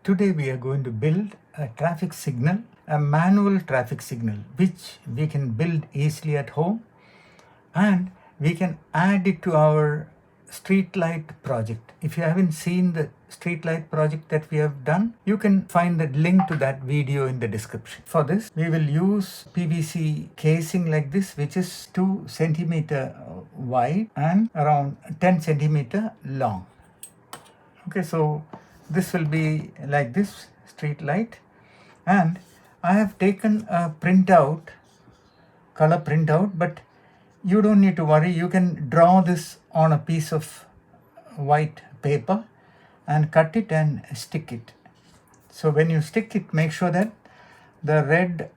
Today we are going to build a traffic signal, a manual traffic signal, which we can build easily at home, and we can add it to our street light project. If you haven't seen the street light project that we have done, you can find the link to that video in the description. For this, we will use PVC casing like this, which is 2 centimeter wide and around 10 centimeter long. Okay, so this will be like this street light, and I have taken a printout, color printout, but you don't need to worry. You can draw this on a piece of white paper and cut it and stick it. So when you stick it, make sure that the red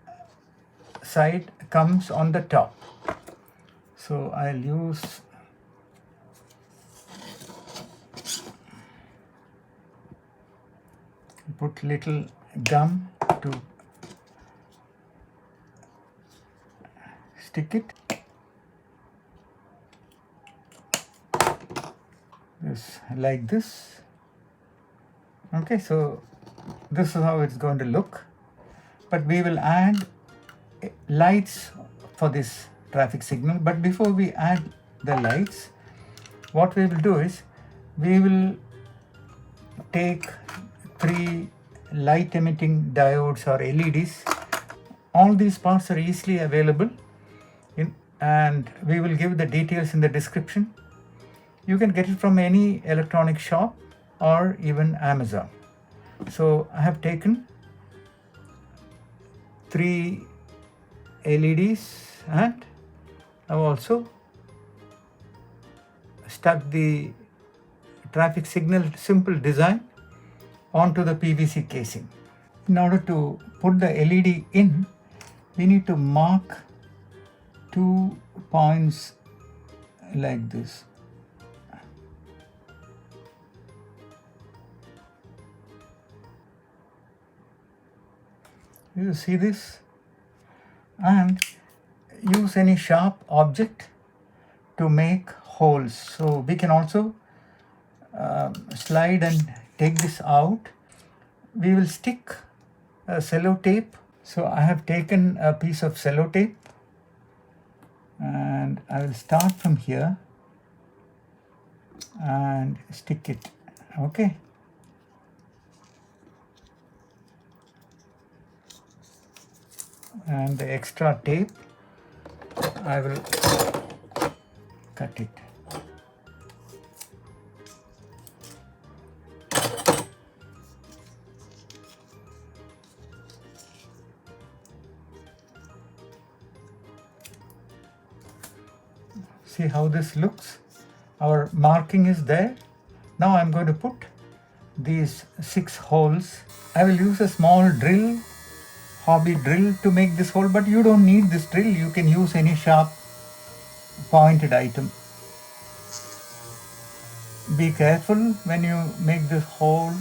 side comes on the top. So I'll use put little gum to stick it. This like this. Okay, so this is how it's going to look. But we will add lights for this traffic signal. But before we add the lights, what we will do is we will take 3 light emitting diodes or LEDs. All these parts are easily available and we will give the details in the description. You can get it from any electronic shop or even Amazon. So I have taken 3 LEDs and I've also stuck the traffic signal simple design onto the PVC casing. In order to put the LED in, we need to mark 2 points like this. You see this? And use any sharp object to make holes. So we can also slide and take this out. We will stick a sellotape. So I have taken a piece of sellotape and I will start from here and stick it. Okay. And the extra tape, I will cut it. See how this looks? Our marking is there. Now I'm going to put these 6 holes. I will use a small drill, hobby drill, to make this hole, but you don't need this drill. You can use any sharp pointed item. Be careful when you make this hole.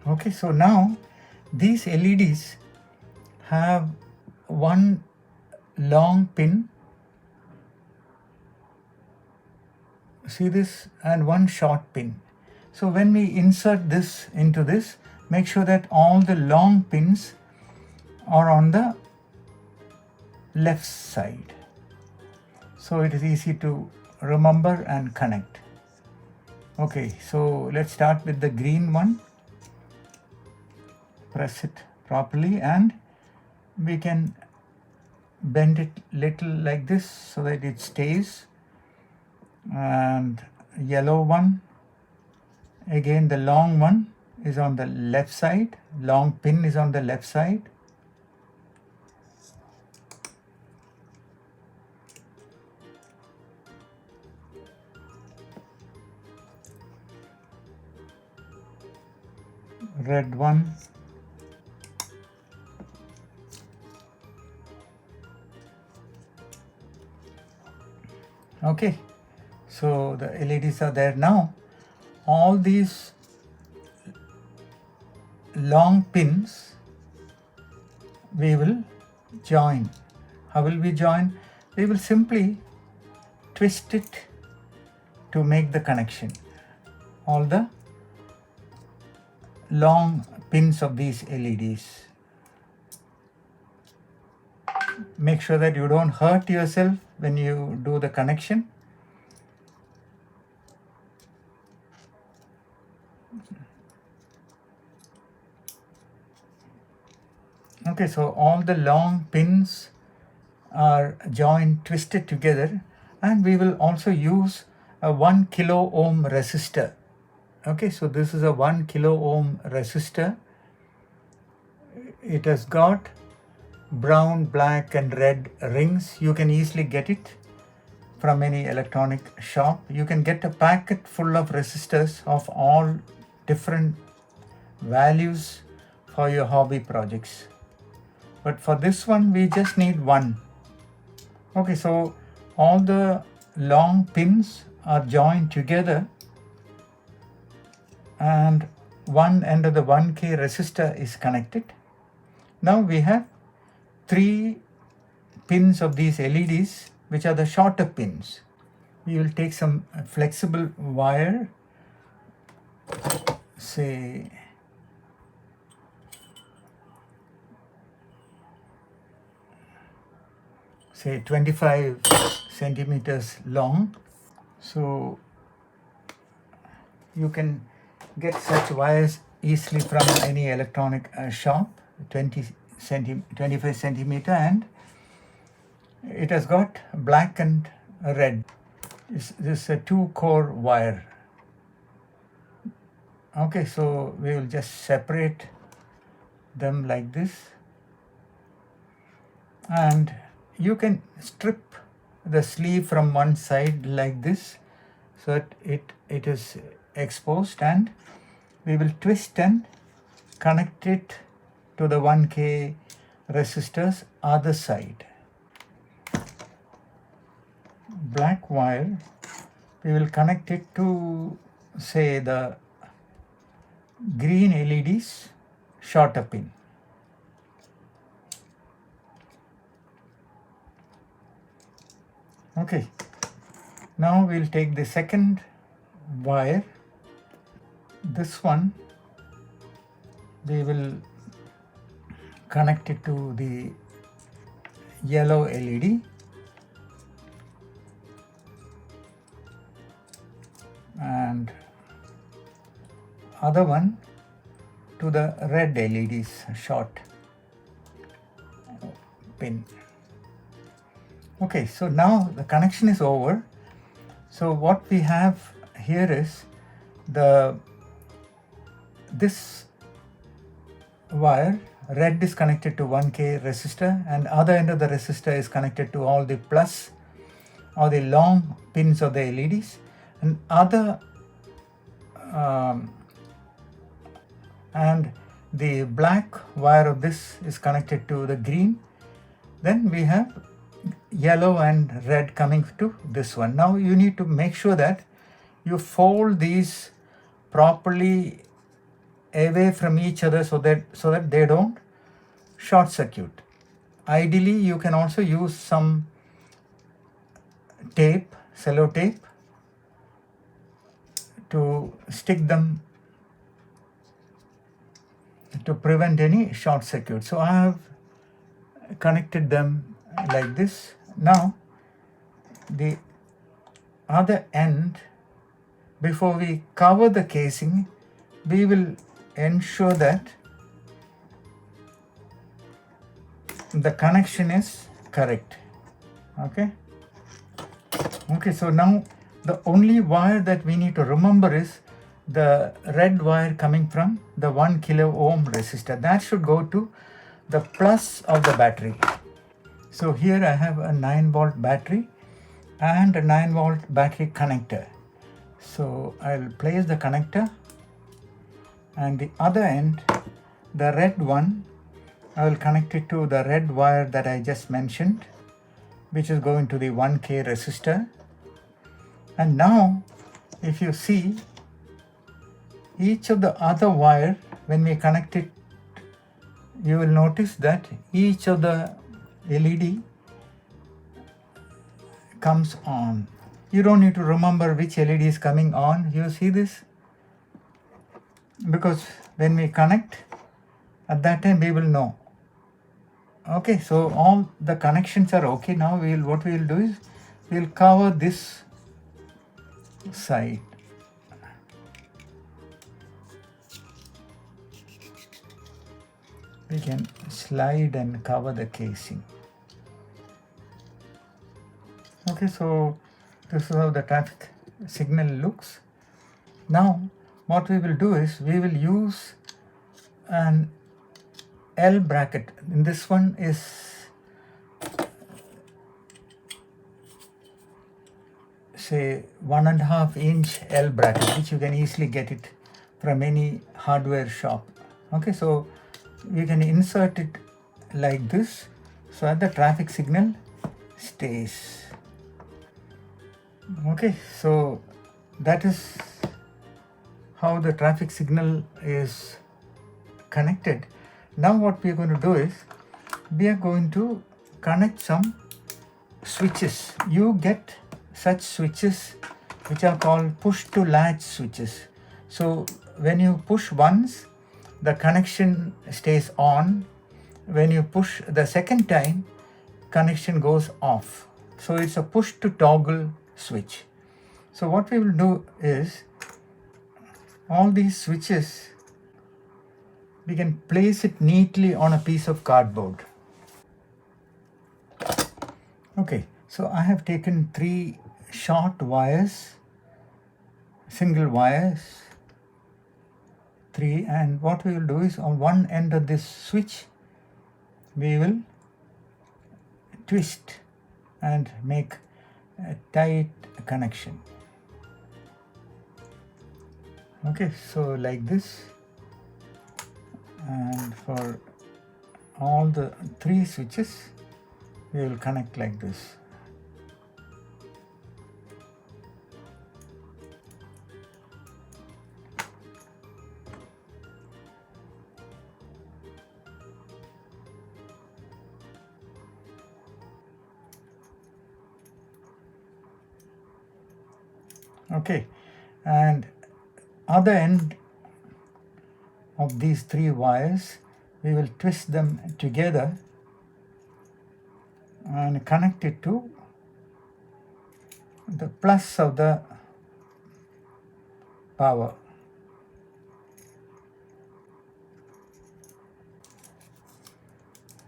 Okay, so now these LEDs have one long pin, see this, and one short pin. So when we insert this into this, make sure that all the long pins are on the left side, so it is easy to remember and connect. Okay, so let's start with the green one. Press it properly and we can bend it little like this so that it stays. And yellow one, again the long one is on the left side, long pin is on the left side. Red one, okay, so the LEDs are there. Now all these long pins we will join. How will we join? We will simply twist it to make the connection. All the long pins of these LEDs. Make sure that you don't hurt yourself when you do the connection. Okay, so all the long pins are joined, twisted together, and we will also use a 1 kilo ohm resistor. Okay, so this is a 1 kilo ohm resistor. It has got brown, black and red rings. You can easily get it from any electronic shop. You can get a packet full of resistors of all different values for your hobby projects. But for this one, we just need one. Okay, so all the long pins are joined together and one end of the 1K resistor is connected. Now we have 3 pins of these LEDs, which are the shorter pins. We will take some flexible wire, say 25 centimeters long. So you can get such wires easily from any electronic shop, 25 centimeter, and it has got black and red. This is a 2-core wire. Okay, so we will just separate them like this, and you can strip the sleeve from one side like this so that it is exposed, and we will twist and connect it to the 1K resistor's other side. Black wire, we will connect it to, say, the green LED's shorter pin. Okay, now we'll take the second wire. This one we will connect it to the yellow LED, and other one to the red LED's short pin. Okay, so now the connection is over. So what we have here is this wire, red is connected to 1K resistor, and other end of the resistor is connected to all the plus or the long pins of the LEDs, and and the black wire of this is connected to the green. Then we have yellow and red coming to this one. Now you need to make sure that you fold these properly away from each other so that they don't short circuit. Ideally, you can also use some tape, cello tape, to stick them to prevent any short circuit. So I have connected them like this. Now the other end, before we cover the casing, we will ensure that the connection is correct. Okay, so now the only wire that we need to remember is the red wire coming from the 1 kilo ohm resistor. That should go to the plus of the battery. So here I have a 9-volt battery and a 9-volt battery connector. So I'll place the connector, and the other end, the red one, I will connect it to the red wire that I just mentioned, which is going to the 1K resistor. And now if you see, each of the other wire, when we connect it you will notice that each of the LED comes on. You don't need to remember which LED is coming on. You see this? Because when we connect, at that time we will know. Okay, so all the connections are okay. Now what we will do is we will cover this side. We can slide and cover the casing. Okay, so this is how the traffic signal looks. Now what we will do is we will use an L bracket. And this one is say 1.5 inch L bracket, which you can easily get it from any hardware shop. Okay, so we can insert it like this so that the traffic signal stays. Okay, so that is how the traffic signal is connected. Now what we are going to do is we are going to connect some switches. You get such switches which are called push to latch switches. So when you push once, the connection stays on. When you push the second time, connection goes off. So it's a push to toggle switch. So what we will do is all these switches, we can place it neatly on a piece of cardboard. Okay, so I have taken 3 short wires, single wires, 3, and what we will do is on one end of this switch we will twist and make a tight connection. Okay, so like this, and for all the 3 switches we will connect like this. Okay, and other end of these 3 wires we will twist them together and connect it to the plus of the power.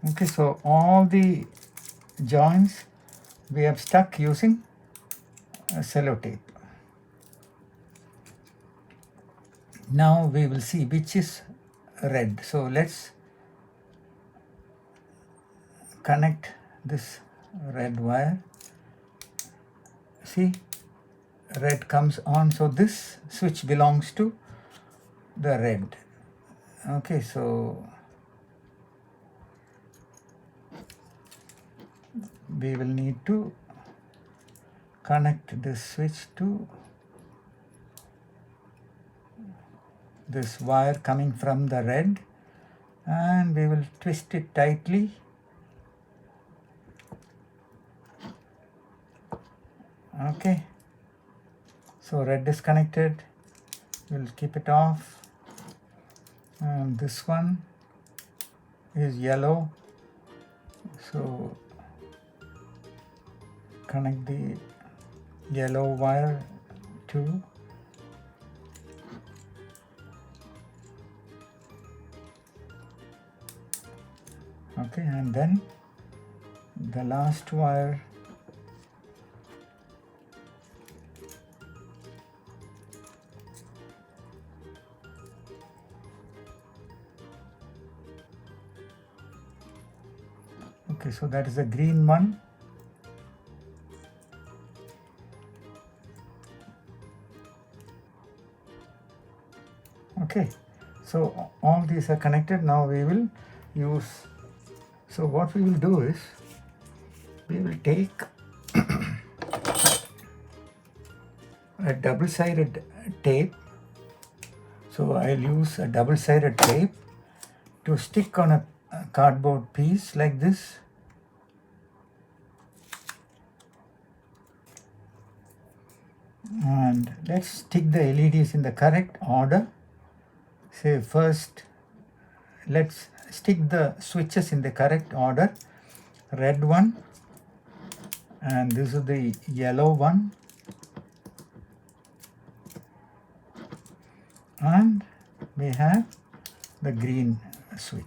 Okay, so all the joints we have stuck using sellotape. Now we will see which is red. So let's connect this red wire. See, red comes on, so this switch belongs to the red. Okay, so we will need to connect this switch to this wire coming from the red, and we will twist it tightly. Okay, so red is connected. We'll keep it off, and this one is yellow, so connect the yellow wire to okay, and then the last wire okay, so that is the green one. Okay, so all these are connected. Now we will use, so what we will do is we will take a double-sided tape. So I'll use a double-sided tape to stick on a cardboard piece like this. And let's stick the LEDs in the correct order. Say first, let's stick the switches in the correct order. Red one, and this is the yellow one, and we have the green switch.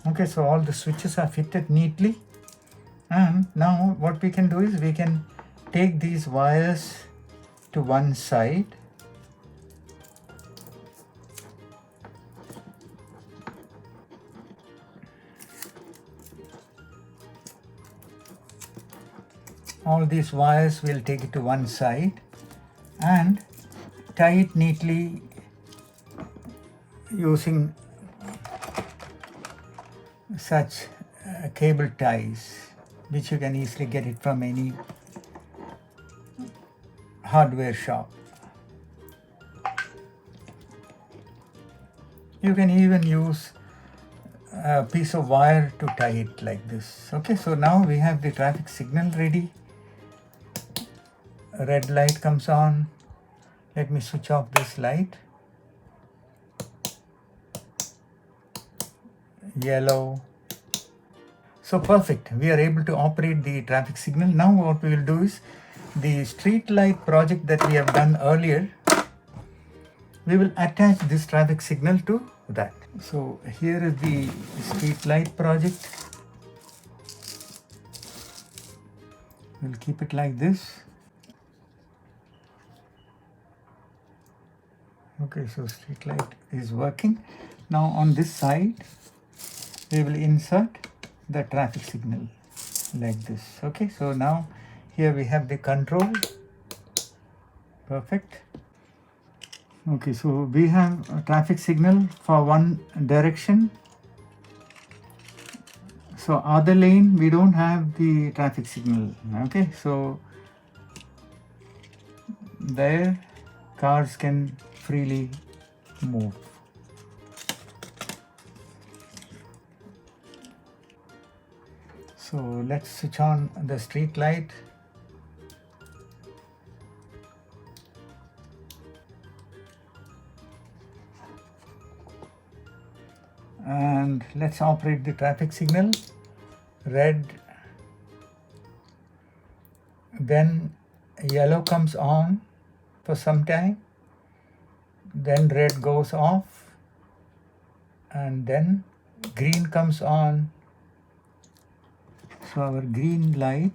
Okay, so all the switches are fitted neatly, and now what we can do is we can take these wires to one side. All these wires will take it to one side and tie it neatly using such cable ties, which you can easily get it from any hardware shop. You can even use a piece of wire to tie it like this. Okay, so now we have the traffic signal ready. Red light comes on. Let me switch off this light. Yellow. So perfect. We are able to operate the traffic signal. Now what we will do is the street light project that we have done earlier, we will attach this traffic signal to that. So here is the street light project. We'll keep it like this. Okay, so street light is working. Now on this side, we will insert the traffic signal like this. Okay, so now here we have the control. Perfect. Okay, so we have a traffic signal for one direction. So other lane, we don't have the traffic signal. Okay, so there cars can freely move. So let's switch on the street light. And let's operate the traffic signal. Red, then yellow comes on for some time, then red goes off, and then green comes on. So our green light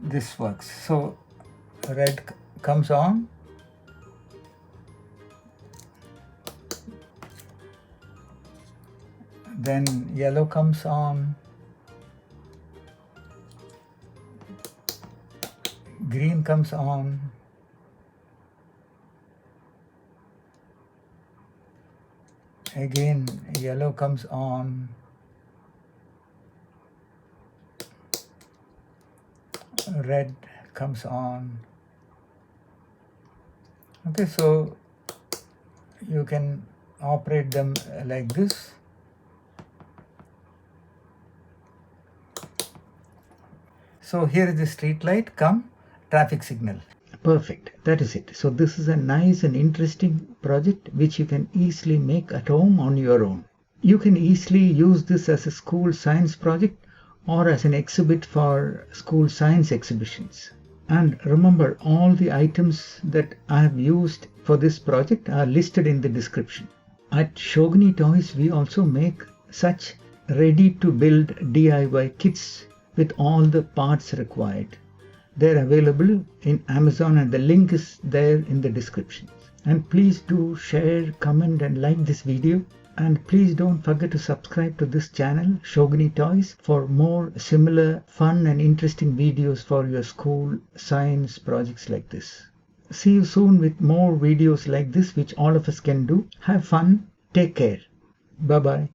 this works. So red comes on, then yellow comes on, green comes on, again yellow comes on, red comes on. Okay, so you can operate them like this. So here is the street light come traffic signal. Perfect, that is it. So this is a nice and interesting project which you can easily make at home on your own. You can easily use this as a school science project or as an exhibit for school science exhibitions. And remember, all the items that I have used for this project are listed in the description. At Schogini Toys, we also make such ready-to-build DIY kits with all the parts required. They're available in Amazon and the link is there in the description. And please do share, comment and like this video. And please don't forget to subscribe to this channel, Schogini Toys, for more similar fun and interesting videos for your school science projects like this. See you soon with more videos like this which all of us can do. Have fun. Take care. Bye-bye.